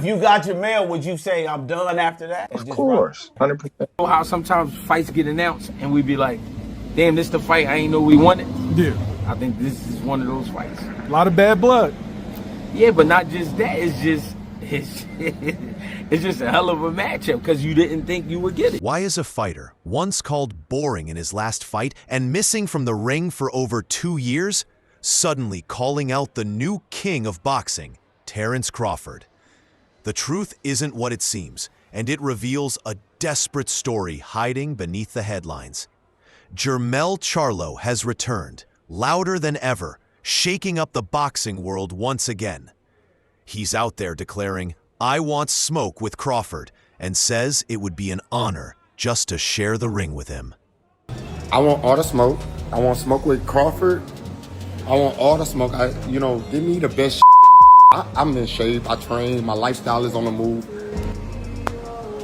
If you got your mail, would you say I'm done after that? Of course, 100%. How sometimes fights get announced and we be like, damn, this the fight I ain't know we wanted. Yeah. I think this is one of those fights. A lot of bad blood. Yeah, but not just that. It's just a hell of a matchup because you didn't think you would get it. Why is a fighter, once called boring in his last fight and missing from the ring for over 2 years, suddenly calling out the new king of boxing, Terence Crawford? The truth isn't what it seems, and it reveals a desperate story hiding beneath the headlines. Jermell Charlo has returned, louder than ever, shaking up the boxing world once again. He's out there declaring, "I want smoke with Crawford," and says it would be an honor just to share the ring with him. I want all the smoke. I want smoke with Crawford. I want all the smoke. Give me the best. I'm in shape. I train. My lifestyle is on the move.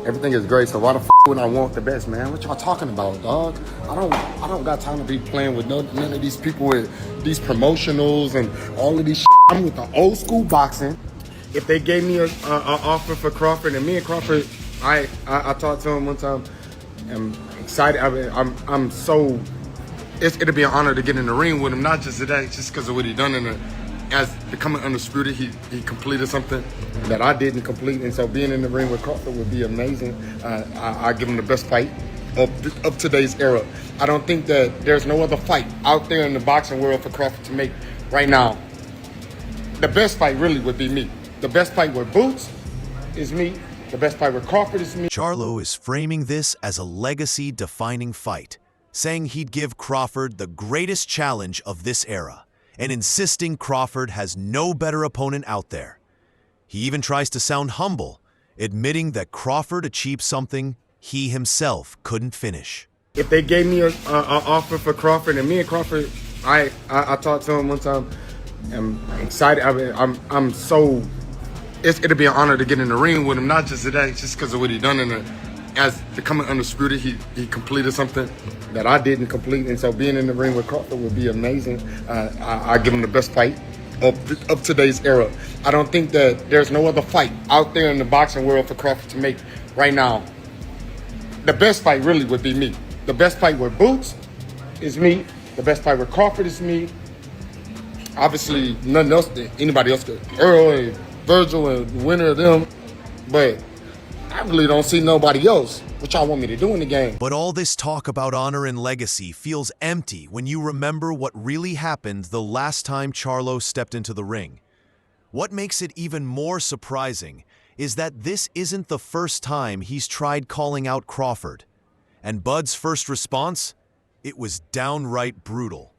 Everything is great. So why the would I want the best, man? What y'all talking about, dog? I don't got time to be playing with none of these people with these promotionals and all of these. I'm with the old school boxing. If they gave me an offer for Crawford, and me and Crawford, I talked to him one time. I'm excited. I'm so. It'll be an honor to get in the ring with him, not just today, just because of what he done as becoming undisputed. He completed something that I didn't complete, and so being in the ring with Crawford would be amazing. I give him the best fight of today's era. I don't think that there's no other fight out there in the boxing world for Crawford to make right now. The best fight really would be me. The best fight with Boots is me. The best fight with Crawford is me. Charlo is framing this as a legacy-defining fight, saying he'd give Crawford the greatest challenge of this era, and insisting Crawford has no better opponent out there. He even tries to sound humble, admitting that Crawford achieved something he himself couldn't finish. If they gave me an offer for Crawford, and me and Crawford, I talked to him one time. I'm excited. I'm so. It'll be an honor to get in the ring with him, not just today, just because of what he done as becoming undisputed. He completed something that I didn't complete, and so being in the ring with Crawford would be amazing. I give him the best fight of today's era. I don't think that there's no other fight out there in the boxing world for Crawford to make right now. The best fight really would be me. The best fight with Boots is me. The best fight with Crawford is me. Obviously, nothing else that anybody else could. Earl and Virgil and the winner of them, but I really don't see nobody else. What y'all want me to do in the game? But all this talk about honor and legacy feels empty when you remember what really happened the last time Charlo stepped into the ring. What makes it even more surprising is that this isn't the first time he's tried calling out Crawford. And Bud's first response? It was downright brutal.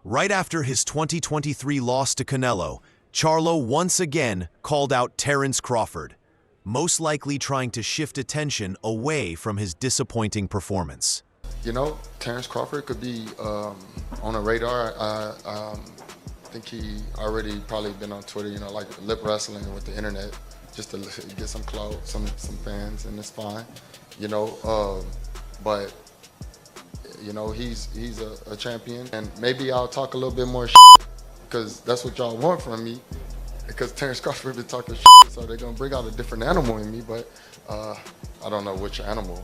Right after his 2023 loss to Canelo, Charlo once again called out Terence Crawford, most likely trying to shift attention away from his disappointing performance. Terence Crawford could be on a radar. I think he already probably been on Twitter, like lip wrestling with the internet, just to get some clout, some fans, and it's fine, but he's a champion, and maybe I'll talk a little bit more because that's what y'all want from me, because Terence Crawford been talking so they're gonna bring out a different animal in me, but I don't know which animal.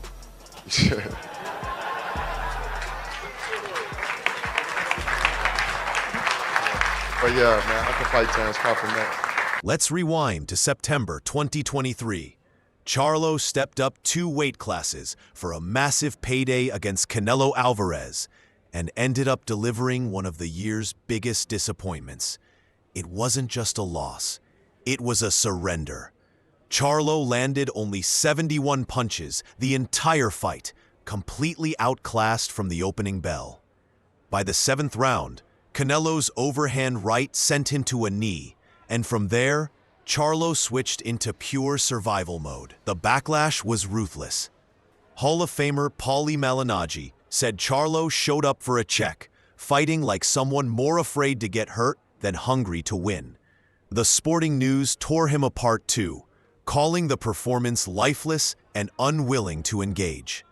But yeah, man, I can fight Terence Crawford next. Let's rewind to September 2023. Charlo stepped up 2 weight classes for a massive payday against Canelo Alvarez and ended up delivering one of the year's biggest disappointments. It wasn't just a loss, it was a surrender. Charlo landed only 71 punches the entire fight, completely outclassed from the opening bell. By the 7th round, Canelo's overhand right sent him to a knee, and from there, Charlo switched into pure survival mode. The backlash was ruthless. Hall of Famer Paulie Malignaggi said Charlo showed up for a check, fighting like someone more afraid to get hurt than hungry to win. The Sporting News tore him apart too, calling the performance lifeless and unwilling to engage.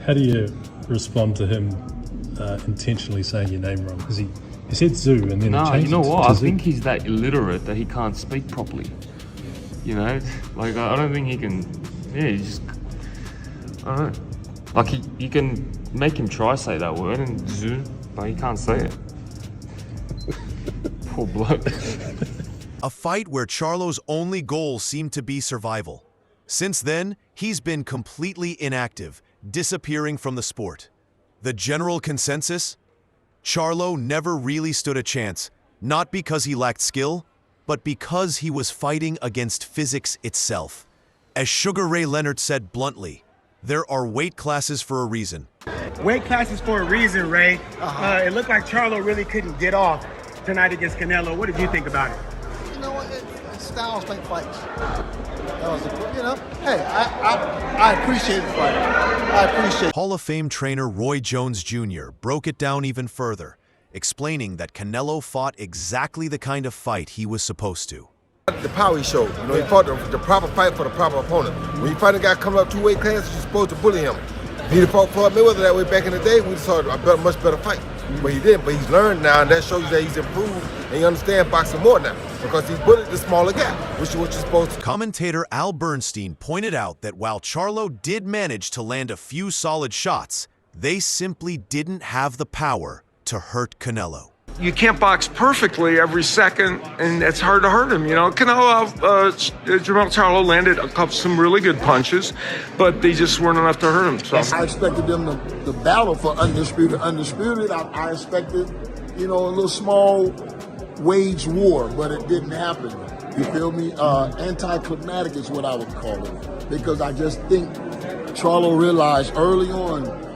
How do you respond to him intentionally saying your name wrong? Because he said Zoo and then he changed you know it what? to I Zoo. think he's that illiterate that he can't speak properly. You know, like I don't think he can. Yeah, he just. I don't know. Like you can make him try say that word and zoom, but he can't say it. Poor bloke. A fight where Charlo's only goal seemed to be survival. Since then, he's been completely inactive, disappearing from the sport. The general consensus? Charlo never really stood a chance, not because he lacked skill, but because he was fighting against physics itself. As Sugar Ray Leonard said bluntly, there are weight classes for a reason. Weight classes for a reason, Ray. It looked like Charlo really couldn't get off tonight against Canelo. What did you think about it? You know what? Styles make fights. That was, you know, hey, I appreciate the fight. I appreciate it. Hall of Fame trainer Roy Jones Jr. broke it down even further, explaining that Canelo fought exactly the kind of fight he was supposed to. The power he showed, you know, he fought the proper fight for the proper opponent. When you fight a guy coming up 2 weight classes, you're supposed to bully him. If he'd have fought Floyd Mayweather that way back in the day, we'd have saw a much better fight. But he didn't, but he's learned now, and that shows you that he's improved, and he understands boxing more now, because he's bullied the smaller guy, which is what you're supposed to. Commentator Al Bernstein pointed out that while Charlo did manage to land a few solid shots, they simply didn't have the power to hurt Canelo. You can't box perfectly every second, and it's hard to hurt him. You know, Canelo, Jermell Charlo landed some really good punches, but they just weren't enough to hurt him. So I expected them to battle for undisputed. I expected, you know, a little small wage war, but it didn't happen. You feel me? Anticlimactic is what I would call it, because I just think Charlo realized early on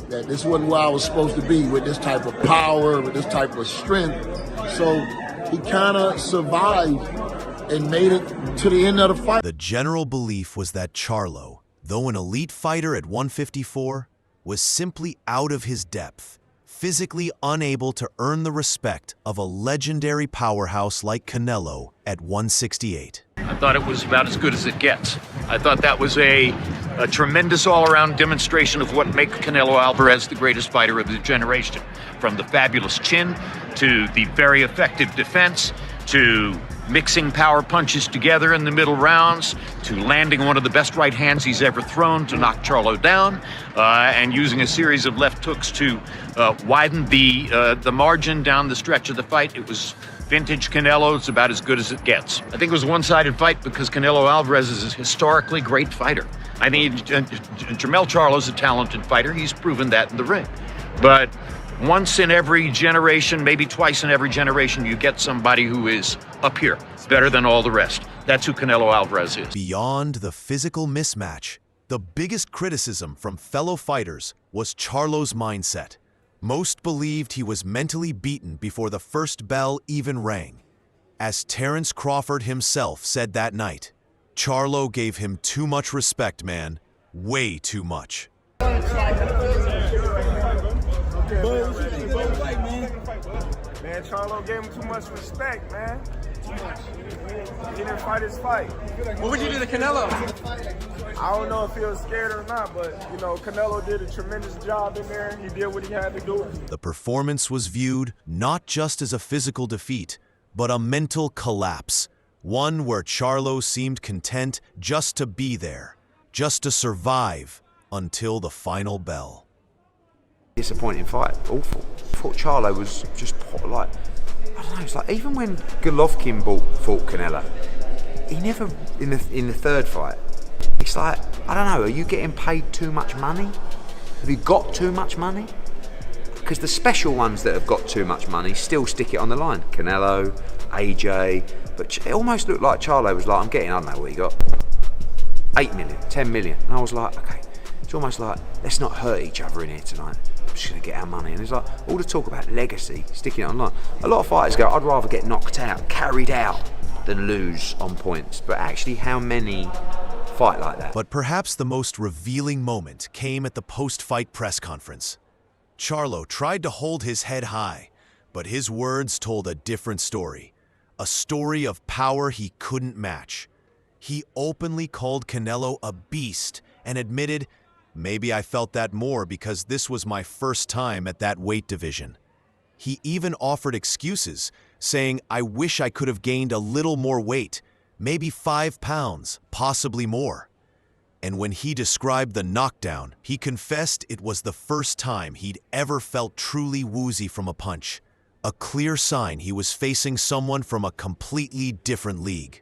that this wasn't where I was supposed to be, with this type of power, with this type of strength. So he kind of survived and made it to the end of the fight. The general belief was that Charlo, though an elite fighter at 154, was simply out of his depth, physically unable to earn the respect of a legendary powerhouse like Canelo at 168. I thought it was about as good as it gets. I thought that was a tremendous all-around demonstration of what makes Canelo Alvarez the greatest fighter of the generation. From the fabulous chin, to the very effective defense, to mixing power punches together in the middle rounds, to landing one of the best right hands he's ever thrown to knock Charlo down, and using a series of left hooks to widen the margin down the stretch of the fight. It was vintage Canelo. It's about as good as it gets. I think it was a one-sided fight because Canelo Alvarez is a historically great fighter. I think Jermell Charlo is a talented fighter. He's proven that in the ring. But once in every generation, maybe twice in every generation, you get somebody who is up here, better than all the rest. That's who Canelo Alvarez is. Beyond the physical mismatch, the biggest criticism from fellow fighters was Charlo's mindset. Most believed he was mentally beaten before the first bell even rang. As Terence Crawford himself said that night, Charlo gave him too much respect, man. Way too much. Man, Charlo gave him too much respect, man. He didn't fight his fight. What would you do to Canelo? I don't know if he was scared or not, but, you know, Canelo did a tremendous job in there. He did what he had to do. The performance was viewed not just as a physical defeat, but a mental collapse. One where Charlo seemed content just to be there, just to survive until the final bell. Disappointing fight, awful. I thought Charlo was just like, I don't know, it's like even when Golovkin fought Canelo, he never, in the third fight, it's like, I don't know, are you getting paid too much money? Have you got too much money? Because the special ones that have got too much money still stick it on the line. Canelo, AJ, but it almost looked like Charlo was like, I'm getting, I don't know what he got, 8 million, 10 million. And I was like, okay, it's almost like, let's not hurt each other in here tonight. I'm just going to get our money. And it's like, all the talk about legacy, sticking it online. A lot of fighters go, I'd rather get knocked out, carried out, than lose on points. But actually, how many fight like that? But perhaps the most revealing moment came at the post-fight press conference. Charlo tried to hold his head high, but his words told a different story. A story of power he couldn't match. He openly called Canelo a beast and admitted, maybe I felt that more because this was my first time at that weight division. He even offered excuses, saying, I wish I could have gained a little more weight. maybe 5 pounds, possibly more. And when he described the knockdown, he confessed it was the first time he'd ever felt truly woozy from a punch, a clear sign he was facing someone from a completely different league.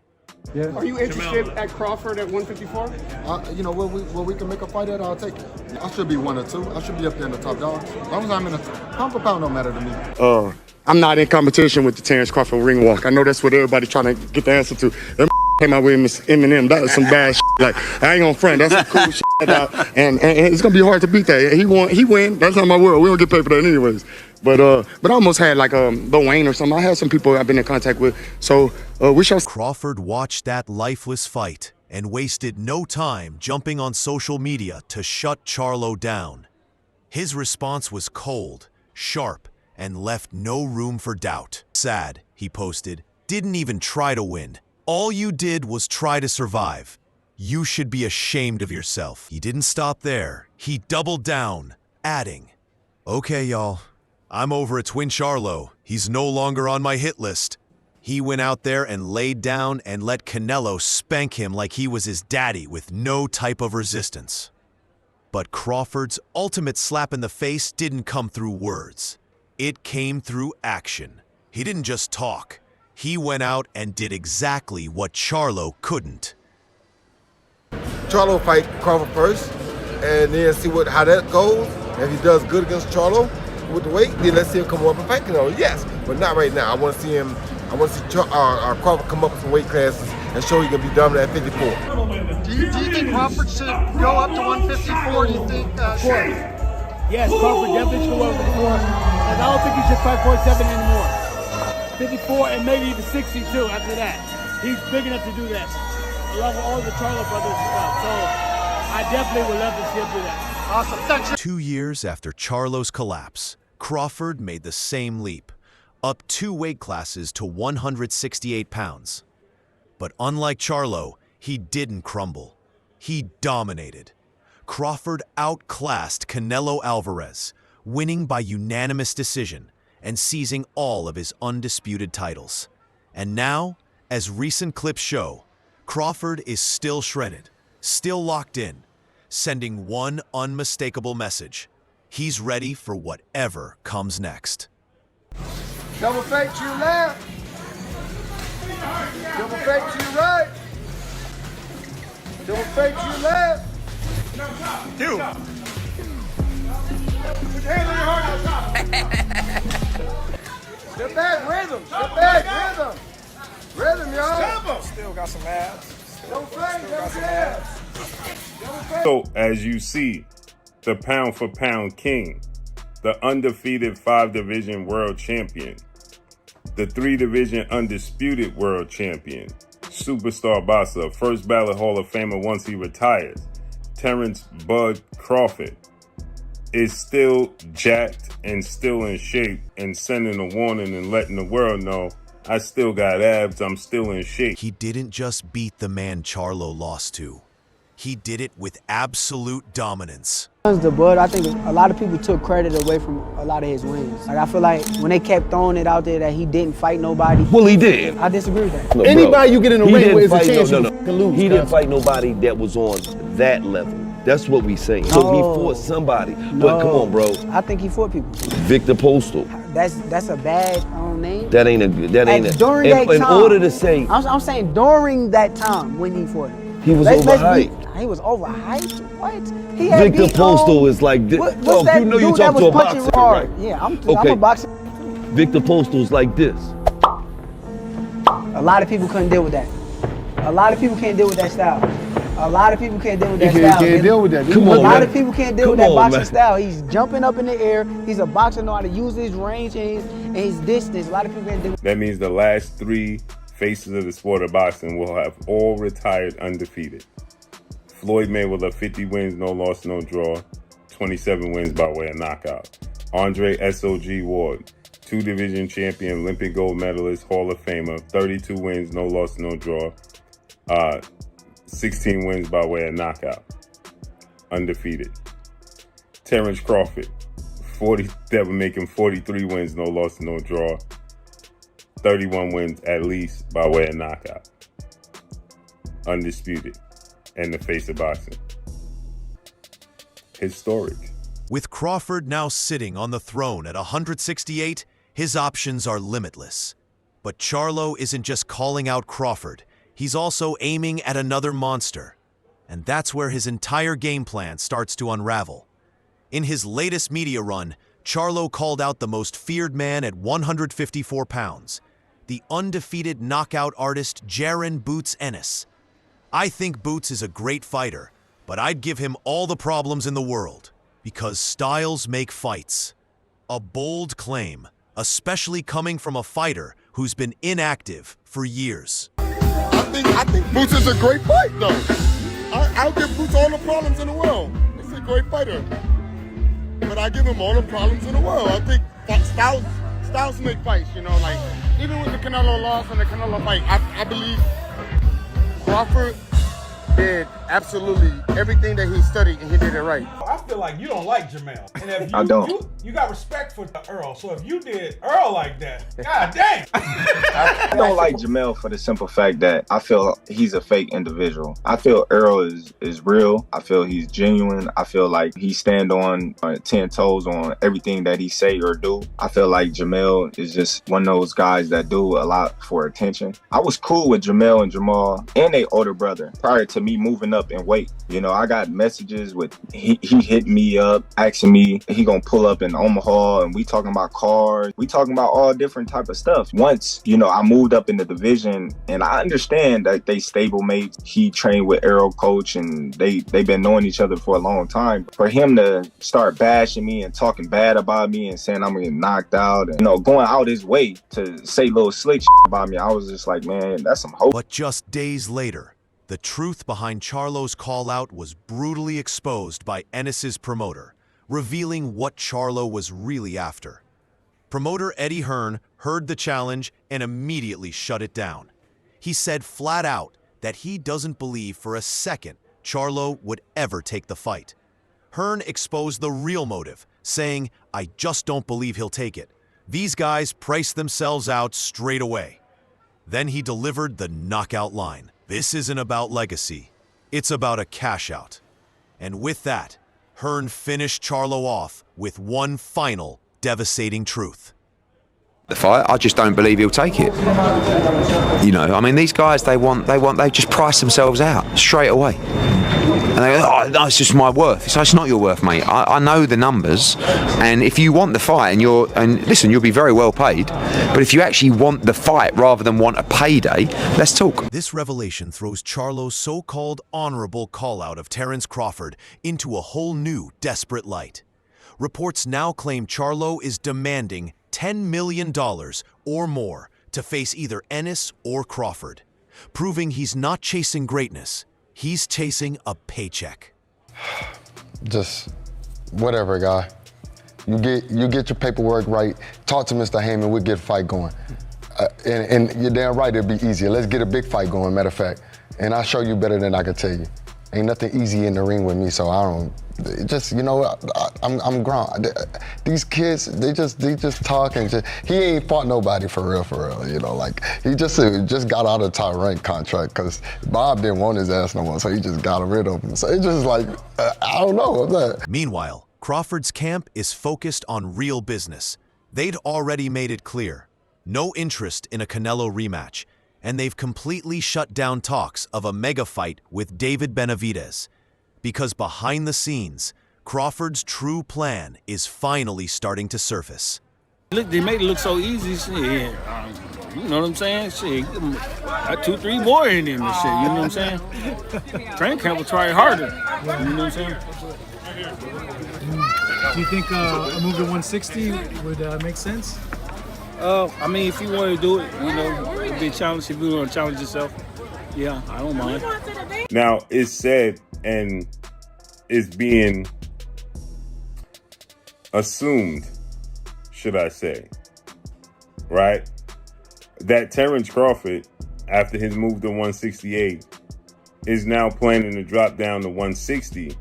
Yeah. Are you interested at Crawford at 154? You know, where we can make a fight at, I'll take it. I should be 1 or 2. I should be up there in the top dogs. As long as I'm in the pound for pound, don't matter to me. I'm not in competition with the Terence Crawford ring walk. I know that's what everybody trying to get the answer to. That came out with Miss Eminem. That was some bad shit. Like, I ain't gonna front. That's some cool shit. And it's gonna be hard to beat that. He win. That's not my world. We don't get paid for that anyways. But I almost had like Lil Wayne or something. I had some people I've been in contact with. So we shall. Crawford watched that lifeless fight and wasted no time jumping on social media to shut Charlo down. His response was cold, sharp, and left no room for doubt. Sad, he posted, didn't even try to win. All you did was try to survive. You should be ashamed of yourself. He didn't stop there. He doubled down, adding, okay, y'all, I'm over at Twin Charlo. He's no longer on my hit list. He went out there and laid down and let Canelo spank him like he was his daddy with no type of resistance. But Crawford's ultimate slap in the face didn't come through words. It came through action. He didn't just talk. He went out and did exactly what Charlo couldn't. Charlo fight Crawford first, and then see how that goes. If he does good against Charlo with the weight, then let's see him come up and fight Canelo. Yes, but not right now. I want to see him. I want to see Crawford come up with some weight classes and show he can be dominant at 54. Do you think Crawford should go up to 154? Do you think? Yes, Crawford definitely should go up to 54. And I don't think he should fight 47 anymore. 54 and maybe even 62 after that. He's big enough to do that, along with all the Charlo brothers as well. So I definitely would love to see him do that. Awesome. Thanks. 2 years after Charlo's collapse, Crawford made the same leap, up 2 weight classes to 168 pounds. But unlike Charlo, he didn't crumble. He dominated. Crawford outclassed Canelo Alvarez, winning by unanimous decision and seizing all of his undisputed titles. And now, as recent clips show, Crawford is still shredded, still locked in, sending one unmistakable message. He's ready for whatever comes next. Double fake to your left. Double fake to your right. Double fake to your left. Two. Put your hands on your heart on top. Step back, rhythm. Step back, rhythm. Rhythm, y'all. Still got some abs. Double fake, double fake. So, as you see, the pound for pound king, the undefeated 5-division world champion, the 3-division undisputed world champion, superstar boxer, first ballot Hall of Famer once he retires, Terence Bud Crawford, is still jacked and still in shape and sending a warning and letting the world know, I still got abs, I'm still in shape. He didn't just beat the man Charlo lost to. He did it with absolute dominance. The Bud, I think a lot of people took credit away from a lot of his wins. Like, I feel like when they kept throwing it out there that he didn't fight nobody. Well, he did. I disagree with that. Look, anybody you get in the ring with is a chance no. you can lose. He didn't fight nobody that was on that level. That's what we saying. So he fought somebody. But come on, bro. I think he fought people. Victor Postal. That's a bad name. That ain't a good. That ain't a. During that time, in order to say, I'm saying during that time when he fought him. He was overhyped. He was overhyped? What? He had Victor Postal is like this. What's that you know dude you that talk was to a punching boxer, hard? right? Yeah, I'm Okay. a boxer. Victor Postal's like this. A lot of people couldn't deal with that. A lot of people can't deal with that style. A lot of people can't deal with that style. Can't deal with that. Come on, a lot man. of people can't deal with that boxing style. He's jumping up in the air. He's a boxer, know how to use his range and his distance. A lot of people can't deal with that. That means the last 3 faces of the sport of boxing will have all retired undefeated. Floyd Mayweather, 50 wins, no loss, no draw, 27 wins by way of knockout. Andre S.O.G. Ward, 2-division champion, Olympic gold medalist, Hall of Famer, 32 wins, no loss, no draw, 16 wins by way of knockout, undefeated. Terence Crawford, that would make him 43 wins, no loss, no draw, 31 wins at least by way of knockout. undisputed, and the face of boxing. Historic. With Crawford now sitting on the throne at 168, his options are limitless. But Charlo isn't just calling out Crawford, he's also aiming at another monster. And that's where his entire game plan starts to unravel. In his latest media run, Charlo called out the most feared man at 154 pounds, the undefeated knockout artist Jaron "Boots" Ennis. I think Boots is a great fighter, but I'd give him all the problems in the world, because styles make fights. A bold claim, especially coming from a fighter who's been inactive for years. I think Boots is a great fight, though. I'll give Boots all the problems in the world. He's a great fighter. But I give him all the problems in the world. I think styles make fights, you know, like, even with the Canelo loss and the Canelo fight, I believe Crawford did absolutely everything that he studied, and he did it right. I feel like you don't like Jermell. And if you, I don't. You got respect for Earl. So if you did Earl like that, god dang. I don't like Jermell for the simple fact that I feel he's a fake individual. I feel Earl is real. I feel he's genuine. I feel like he stand on 10 toes on everything that he say or do. I feel like Jermell is just one of those guys that do a lot for attention. I was cool with Jermell and Jamal and their older brother prior to me moving up in weight. You know, I got messages with he hit me up asking me he gonna pull up in Omaha, and we talking about cars, we talking about all different type of stuff. Once, you know, I moved up in the division, and I understand that they stablemates. He trained with Arrow Coach, and they've been knowing each other for a long time. For him to start bashing me and talking bad about me and saying I'm gonna get knocked out, and, you know, going out his way to say little slick shit about me, I was just like, man, that's some hope. But just days later, the truth behind Charlo's call-out was brutally exposed by Ennis's promoter, revealing what Charlo was really after. Promoter Eddie Hearn heard the challenge and immediately shut it down. He said flat out that he doesn't believe for a second Charlo would ever take the fight. Hearn exposed the real motive, saying, "I just don't believe he'll take it. These guys priced themselves out straight away." Then he delivered the knockout line. "This isn't about legacy. It's about a cash out." And with that, Hearn finished Charlo off with one final devastating truth. The fight, I just don't believe he'll take it. You know, I mean, these guys, they just price themselves out straight away. And they go, oh, no, it's just my worth. It's not your worth, mate. I know the numbers, and if you want the fight, and listen, you'll be very well paid, but if you actually want the fight rather than want a payday, let's talk. This revelation throws Charlo's so-called honorable call-out of Terence Crawford into a whole new desperate light. Reports now claim Charlo is demanding $10 million or more to face either Ennis or Crawford, proving he's not chasing greatness. He's chasing a paycheck. Just whatever, guy. You get your paperwork right. Talk to Mr. Heyman. We'll get a fight going. And you're damn right, it'll be easier. Let's get a big fight going, matter of fact. And I'll show you better than I can tell you. Ain't nothing easy in the ring with me, so I don't. Just, you know, I'm grown. These kids, they just talk and just. He ain't fought nobody for real. You know, like he just got out of top rank contract because Bob didn't want his ass no more, so he just got rid of him. So it's just like I don't know. Meanwhile, Crawford's camp is focused on real business. They'd already made it clear, no interest in a Canelo rematch, and they've completely shut down talks of a mega fight with David Benavidez. Because behind the scenes, Crawford's true plan is finally starting to surface. Look, they made it look so easy. Shit, you know what I'm saying? Shit, got 2-3 more in him and shit. You know what I'm saying? Train camp will try harder. You know what I'm saying? Do you think a move to 160 would make sense? I mean, if you want to do it, you know, it'd be a challenge. If you want to challenge yourself, yeah, I don't mind. Now, it's said and is being assumed, should I say, right, that Terence Crawford, after his move to 168, is now planning to drop down to 160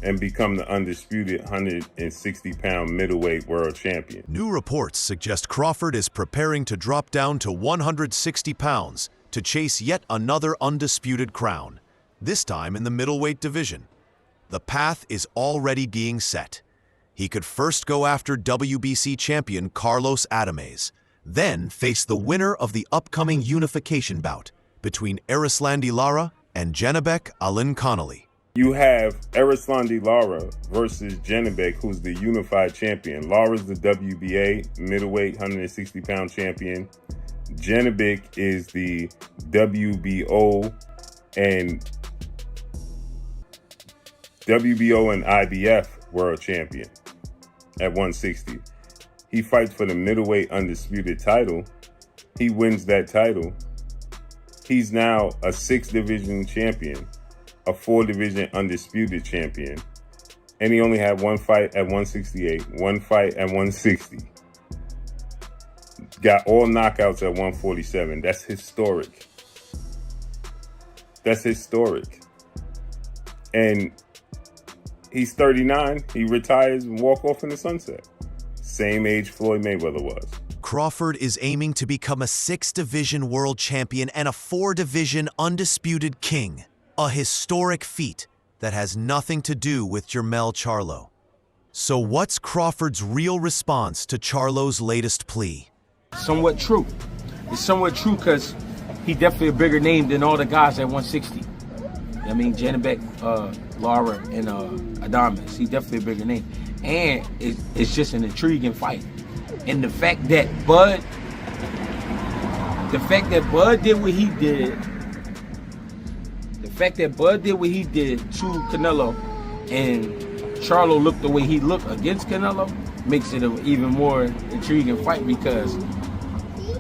and become the undisputed 160-pound middleweight world champion. New reports suggest Crawford is preparing to drop down to 160 pounds to chase yet another undisputed crown, this time in the middleweight division. The path is already being set. He could first go after WBC champion Carlos Adames, then face the winner of the upcoming unification bout between Erislandy Lara and Janibek Alinkhanaly. You have Erislandy Lara versus Janibek, who's the unified champion. Lara's the WBA middleweight 160-pound champion. Janibek is the WBO and IBF world champion at 160. He fights for the middleweight undisputed title. He wins that title. He's now a 6-division champion, a 4-division undisputed champion, and he only had one fight at 168, one fight at 160. Got all knockouts at 147. That's historic. That's historic. And he's 39. He retires and walk off in the sunset. Same age Floyd Mayweather was. Crawford is aiming to become a 6-division world champion and a 4-division undisputed king. A historic feat that has nothing to do with Jermell Charlo. So what's Crawford's real response to Charlo's latest plea? Somewhat true. It's somewhat true because he definitely a bigger name than all the guys at 160. I mean, Janibek, Lara, and Adames. He definitely a bigger name. And it's just an intriguing fight. And the fact that Bud did what he did, to Canelo, and Charlo looked the way he looked against Canelo, makes it an even more intriguing fight, because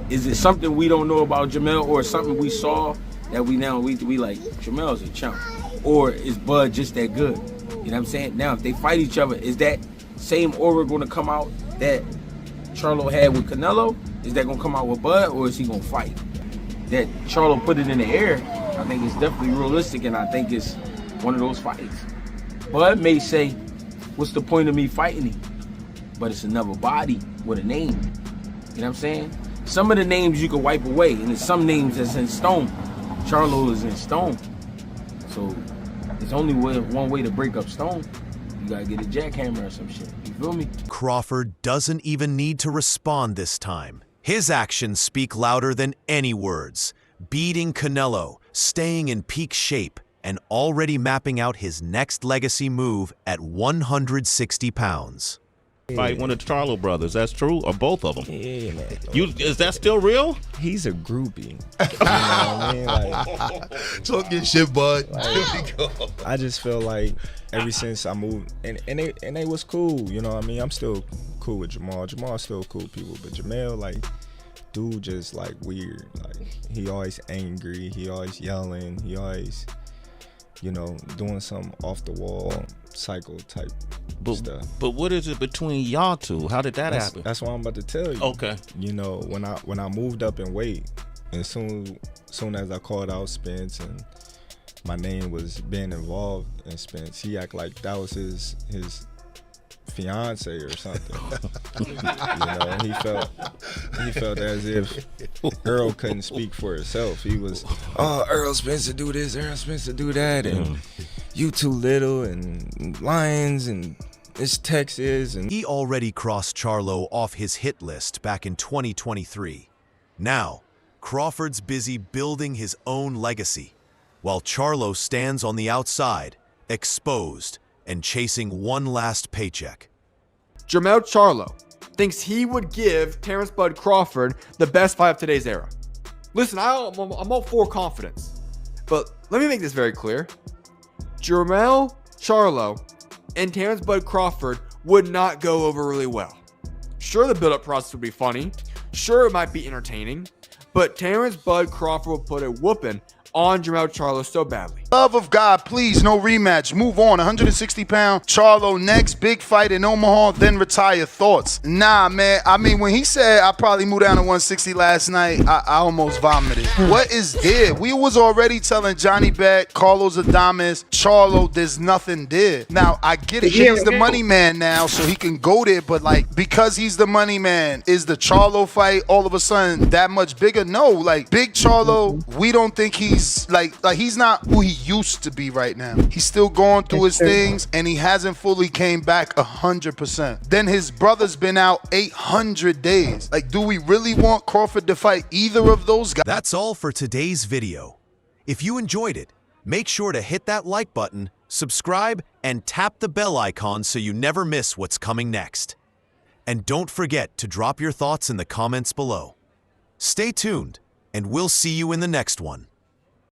is it something we don't know about Jermell, or something we saw that we like, Jermell's a chump? Or is Bud just that good? You know what I'm saying? Now, if they fight each other, is that same aura going to come out that Charlo had with Canelo? Is that going to come out with Bud, or is he going to fight? That Charlo put it in the air, I think it's definitely realistic, and I think it's one of those fights. Bud may say, what's the point of me fighting him? But it's another body with a name. You know what I'm saying? Some of the names you can wipe away, and there's some names that's in stone. Charlo is in stone. So there's only one way to break up stone. You gotta get a jackhammer or some shit. You feel me? Crawford doesn't even need to respond this time. His actions speak louder than any words. Beating Canelo, staying in peak shape, and already mapping out his next legacy move at 160 pounds. Fight one of the Charlo brothers. That's true, or both of them. Yeah, man. Is that still real? He's a groupie. You know what I mean? Like, talk your shit, bud. I just feel like ever since I moved, and they was cool. You know what I mean? I'm still cool with Jermell. Jermell's still cool people, but Jermell, like, dude, just like weird. Like, he always angry. He always yelling. He always, you know, doing some off the wall psycho type stuff. But what is it between y'all two? How did that happen? That's what I'm about to tell you. Okay. You know, when I moved up in weight, and soon as I called out Spence and my name was being involved in Spence, he act like that was his fiance or something. You know, he felt as if Earl couldn't speak for himself. He was, Earl Spence to do this, Earl Spence to do that, and you too little, and Lions, and it's Texas. And he already crossed Charlo off his hit list back in 2023. Now, Crawford's busy building his own legacy, while Charlo stands on the outside, exposed and chasing one last paycheck. Jermell Charlo thinks he would give Terence Bud Crawford the best fight of today's era. Listen, I'm all for confidence, but let me make this very clear. Jermell Charlo and Terence Bud Crawford would not go over really well. Sure, the build-up process would be funny. Sure, it might be entertaining, but Terence Bud Crawford will put a whooping on Jermell Charlo so badly. Love of God, please, no rematch. Move on. 160-pound Charlo next. Big fight in Omaha, then retire. Thoughts? Nah, man. I mean, when he said I probably moved down to 160 last night, I almost vomited. What is there? We was already telling Johnny Bet, Carlos Adames, Charlo, there's nothing there. Now, I get it. He's the money man now, so he can go there, but like, because he's the money man, is the Charlo fight all of a sudden that much bigger? No, like, big Charlo, we don't think he's like he's not who he used to be right now. He's still going through his things, and he hasn't fully came back 100%. Then his brother's been out 800 days. Like, do we really want Crawford to fight either of those guys? That's all for today's video. If you enjoyed it, make sure to hit that like button, subscribe, and tap the bell icon so you never miss what's coming next. And don't forget to drop your thoughts in the comments below. Stay tuned, and we'll see you in the next one.